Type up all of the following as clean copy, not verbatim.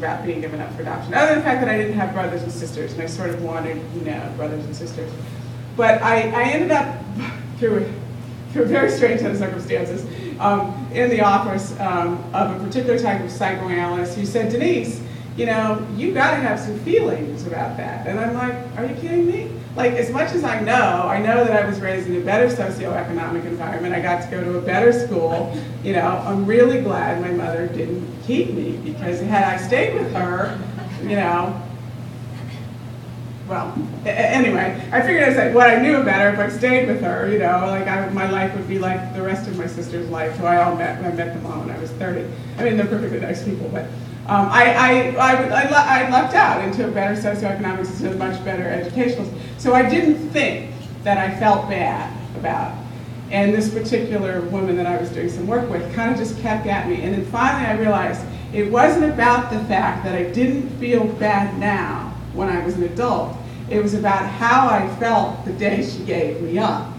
about being given up for adoption, other than the fact that I didn't have brothers and sisters, and I sort of wanted, brothers and sisters. But I ended up, through a very strange set of circumstances, in the office of a particular type of psychoanalyst who said, Denise, you've got to have some feelings about that. And I'm like, are you kidding me? Like, as much as I know that I was raised in a better socioeconomic environment, I got to go to a better school, I'm really glad my mother didn't keep me, because had I stayed with her, well, anyway, I figured out what I knew about her, if I stayed with her, my life would be like the rest of my sister's life, who I met them all when I was 30. I mean, they're perfectly nice people, but I lucked out into a better socioeconomic system, much better educational. So I didn't think that I felt bad about it. And this particular woman that I was doing some work with kind of just kept at me. And then finally I realized it wasn't about the fact that I didn't feel bad now when I was an adult. It was about how I felt the day she gave me up.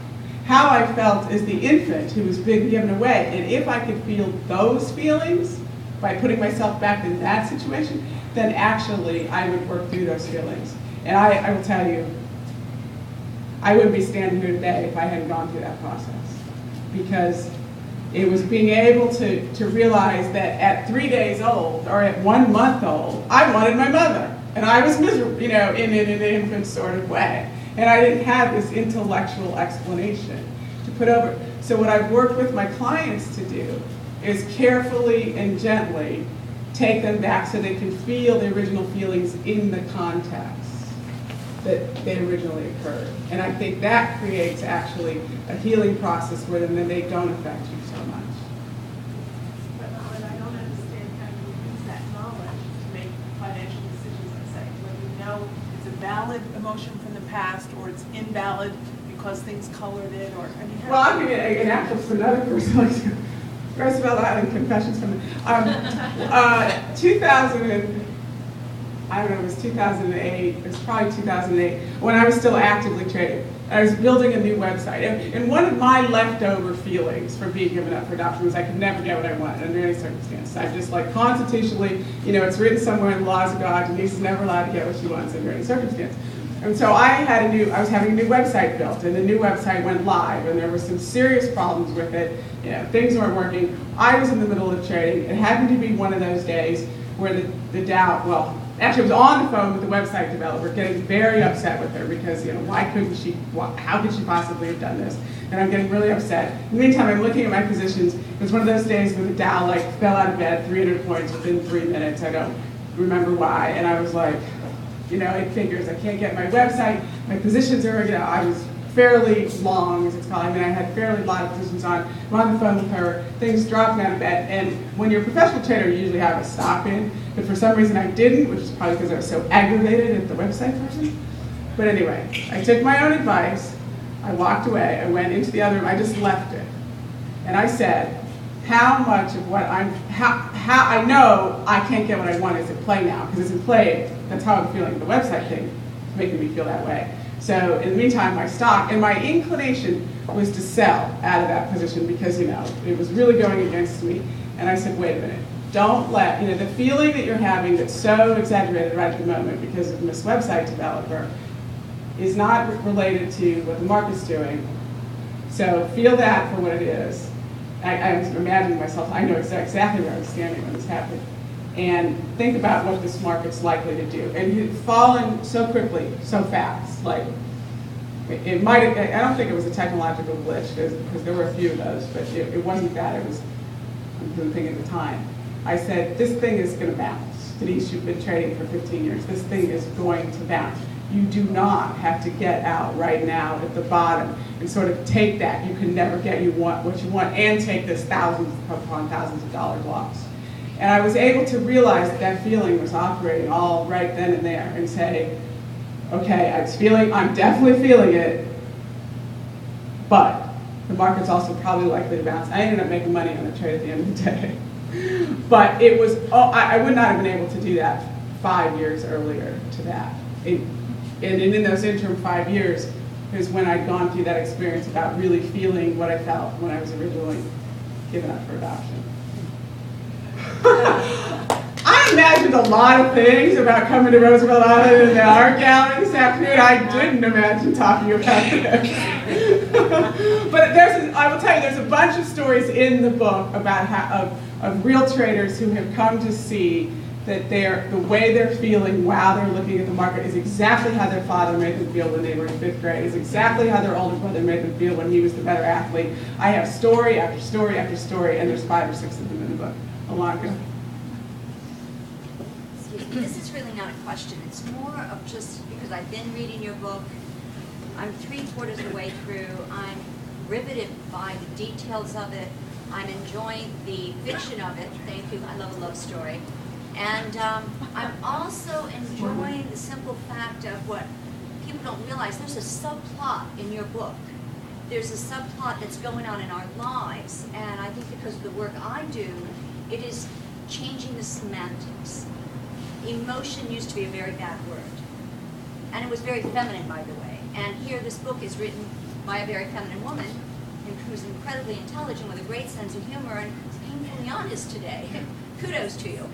How I felt as the infant who was being given away. And if I could feel those feelings by putting myself back in that situation, then actually I would work through those feelings. And I will tell you, I wouldn't be standing here today if I hadn't gone through that process. Because it was being able to realize that at 3 days old, or at 1 month old, I wanted my mother. And I was miserable, in an infant sort of way. And I didn't have this intellectual explanation to put over. So what I've worked with my clients to do is carefully and gently take them back so they can feel the original feelings in the context that they originally occurred. And I think that creates actually a healing process where then they don't affect you so much. But I don't understand how you use that knowledge to make financial decisions, let's say, when you know it's a valid emotion from the past or it's invalid because things colored it, or well, I'll give you an example from another person. Roosevelt Island Confessions from 2000. I don't know, it was 2008, it was probably 2008, when I was still actively trading. I was building a new website. And one of my leftover feelings for being given up for adoption was I could never get what I wanted under any circumstance. I just constitutionally, it's written somewhere in the laws of God, Denise is never allowed to get what she wants under any circumstance. And so I was having a new website built, and the new website went live, and there were some serious problems with it. Things weren't working. I was in the middle of trading. It happened to be one of those days where the Dow, actually, I was on the phone with the website developer, getting very upset with her because, how could she possibly have done this? And I'm getting really upset. In the meantime, I'm looking at my positions. It was one of those days when the Dow fell out of bed 300 points within 3 minutes. I don't remember why. And I was like, it figures. I can't get my website. My positions are, I was fairly long, as it's called. I had fairly a lot of positions on. I'm on the phone with her. Things dropping out of bed. And when you're a professional trader, you usually have a stop in. But for some reason I didn't, which is probably because I was so aggravated at the website person. But anyway, I took my own advice. I walked away. I went into the other room. I just left it. And I said, how much of what how I know I can't get what I want is at play now, because it's in play. That's how I'm feeling. The website thing is making me feel that way. So in the meantime, my stock, and my inclination was to sell out of that position because, it was really going against me. And I said, wait a minute. Don't let, the feeling that you're having that's so exaggerated right at the moment because of this website developer is not related to what the market's doing. So feel that for what it is. I was imagining myself, I know exactly where I was standing when this happened. And think about what this market's likely to do. And you've fallen so quickly, so fast. It might have, I don't think it was a technological glitch because there were a few of those, but it wasn't that. It was the thing at the time. I said, this thing is going to bounce. Denise, you've been trading for 15 years. This thing is going to bounce. You do not have to get out right now at the bottom and sort of take that. You can never get what you want and take this thousands upon thousands of dollar loss. And I was able to realize that feeling was operating all right then and there and say, okay, I'm definitely feeling it, but the market's also probably likely to bounce. I ended up making money on the trade at the end of the day. But it was, I would not have been able to do that 5 years earlier to that. And in those interim 5 years is when I'd gone through that experience about really feeling what I felt when I was originally given up for adoption. I I imagined a lot of things about coming to Roosevelt Island in the art gallery this afternoon. I didn't imagine talking about this. But I will tell you, there's a bunch of stories in the book about of real traders who have come to see that the way they're feeling while they're looking at the market is exactly how their father made them feel when they were in 5th grade, is exactly how their older brother made them feel when he was the better athlete. I have story after story after story, and there's 5 or 6 of them in the book. Alonka. Excuse me, this is really not a question. It's more of just because I've been reading your book. I'm 3/4 of the way through. I'm riveted by the details of it. I'm enjoying the fiction of it. Thank you. I love a love story. And I'm also enjoying the simple fact of what people don't realize. There's a subplot in your book. There's a subplot that's going on in our lives. And I think because of the work I do, it is changing the semantics. Emotion used to be a very bad word. And it was very feminine, by the way. And here this book is written by a very feminine woman who's incredibly intelligent with a great sense of humor and is painfully honest today. Kudos to you.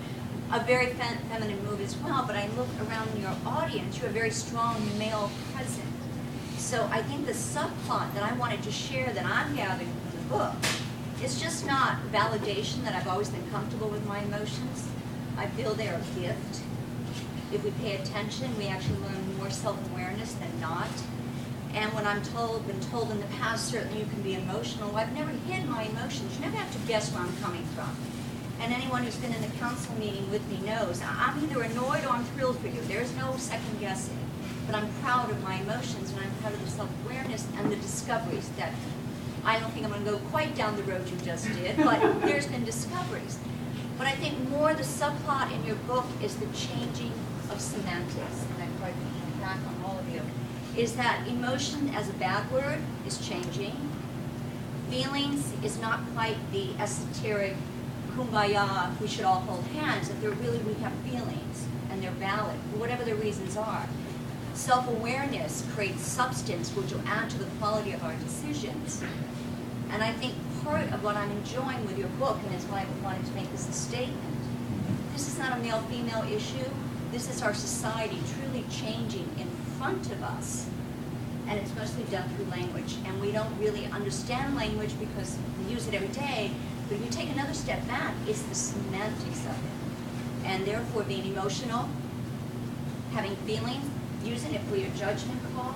A very feminine move as well, but I look around in your audience, you have a very strong male present. So I think the subplot that I wanted to share that I'm gathering from the book is just not validation that I've always been comfortable with my emotions. I feel they're a gift. If we pay attention, we actually learn more self-awareness than not. And when been told in the past, certainly you can be emotional, I've never hid my emotions. You never have to guess where I'm coming from. And anyone who's been in the council meeting with me knows I'm either annoyed or I'm thrilled for you. There's no second guessing. But I'm proud of my emotions, and I'm proud of the self-awareness and the discoveries that I don't think I'm going to go quite down the road you just did, but there's been discoveries. But I think more the subplot in your book is the changing of semantics, and I'm probably picking back on all of you, is that emotion as a bad word is changing. Feelings is not quite the esoteric kumbaya, we should all hold hands, that we have feelings, and they're valid, for whatever the reasons are. Self-awareness creates substance, which will add to the quality of our decisions. And I think part of what I'm enjoying with your book, and is why I wanted to make this a statement, this is not a male-female issue, this is our society truly changing in front of us, and it's mostly done through language. And we don't really understand language because we use it every day. But if you take another step back, it's the semantics of it. And therefore being emotional, having feelings, using it for your judgment call,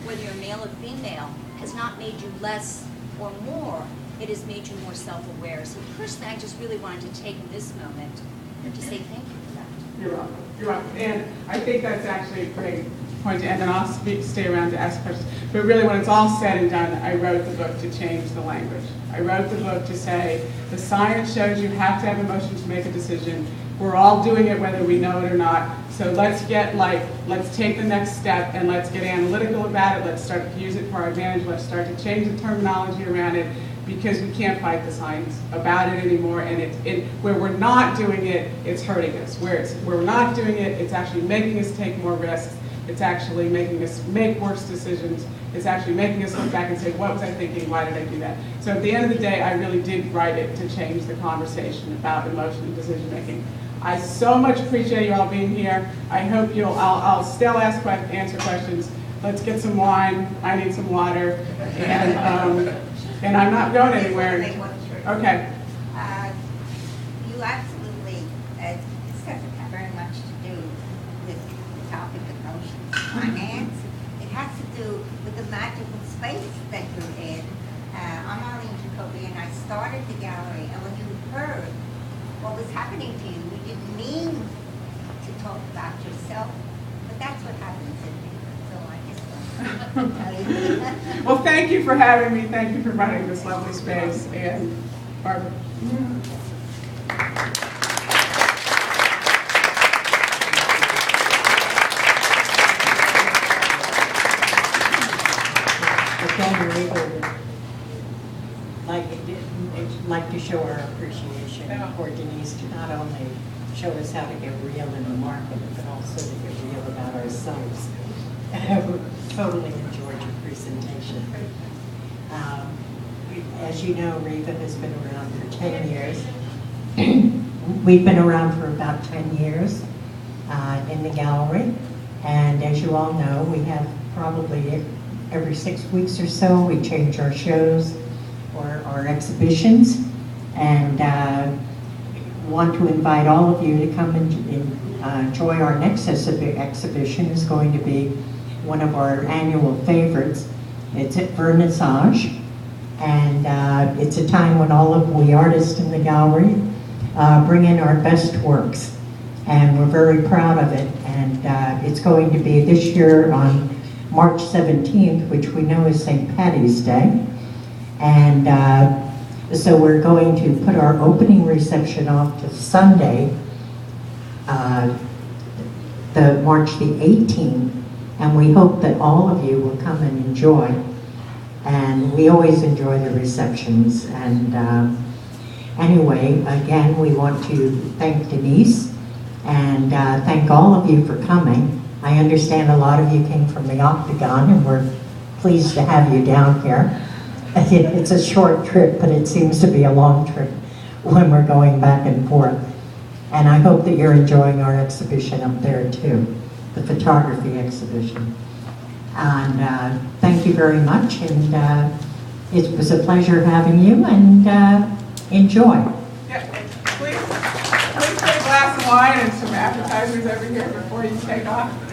whether you're male or female, has not made you less or more, it has made you more self-aware. So personally, I just really wanted to take this moment to say thank you for that. You're welcome. You're welcome. And I think that's actually a great point to end, and I'll stay around to ask questions. But really, when it's all said and done, I wrote the book to change the language. I wrote the book to say, the science shows you have to have emotion to make a decision. We're all doing it whether we know it or not. So let's take the next step and let's get analytical about it. Let's start to use it for our advantage. Let's start to change the terminology around it, because we can't fight the science about it anymore. And where we're not doing it, it's hurting us. Where we're not doing it, it's actually making us take more risks. It's actually making us make worse decisions. It's actually making us look back and say, what was I thinking? Why did I do that? So at the end of the day, I really did write it to change the conversation about emotion and decision making. I so much appreciate you all being here. I hope I'll still answer questions. Let's get some wine. I need some water. And I'm not going anywhere. Okay. You absolutely, this doesn't have very much to do with the topic of emotions, finance. It has to do with the magical space that you're in. I'm Arlene Jacoby, and I started the gallery, and when you heard what was happening to you, you didn't mean to talk about yourself, but that's what happens in me. So I just want to tell you. Well, thank you for having me. Thank you for running this lovely space. And Barbara. Like to show our appreciation for Denise to not only show us how to get real in the market, but also to get real about ourselves. Totally enjoyed your presentation. As you know, RIVAA has been around for 10 years. we've been around for about 10 years in the gallery. And as you all know, we have probably every 6 weeks or so, we change our shows or our exhibitions. And want to invite all of you to come and enjoy our next exhibition. Is going to be one of our annual favorites. It's at Vernissage, and it's a time when all of we artists in the gallery bring in our best works, and we're very proud of it. And it's going to be this year on March 17th, which we know is St. Patty's Day. And so we're going to put our opening reception off to Sunday, March the 18th, and we hope that all of you will come and enjoy. And we always enjoy the receptions. And anyway, again, we want to thank Denise and thank all of you for coming. I understand a lot of you came from the Octagon, and we're pleased to have you down here. It's a short trip, but it seems to be a long trip when we're going back and forth. And I hope that you're enjoying our exhibition up there too, the photography exhibition. And thank you very much, and it was a pleasure having you, and enjoy. Yeah, please take a glass of wine and some appetizers over here before you take off.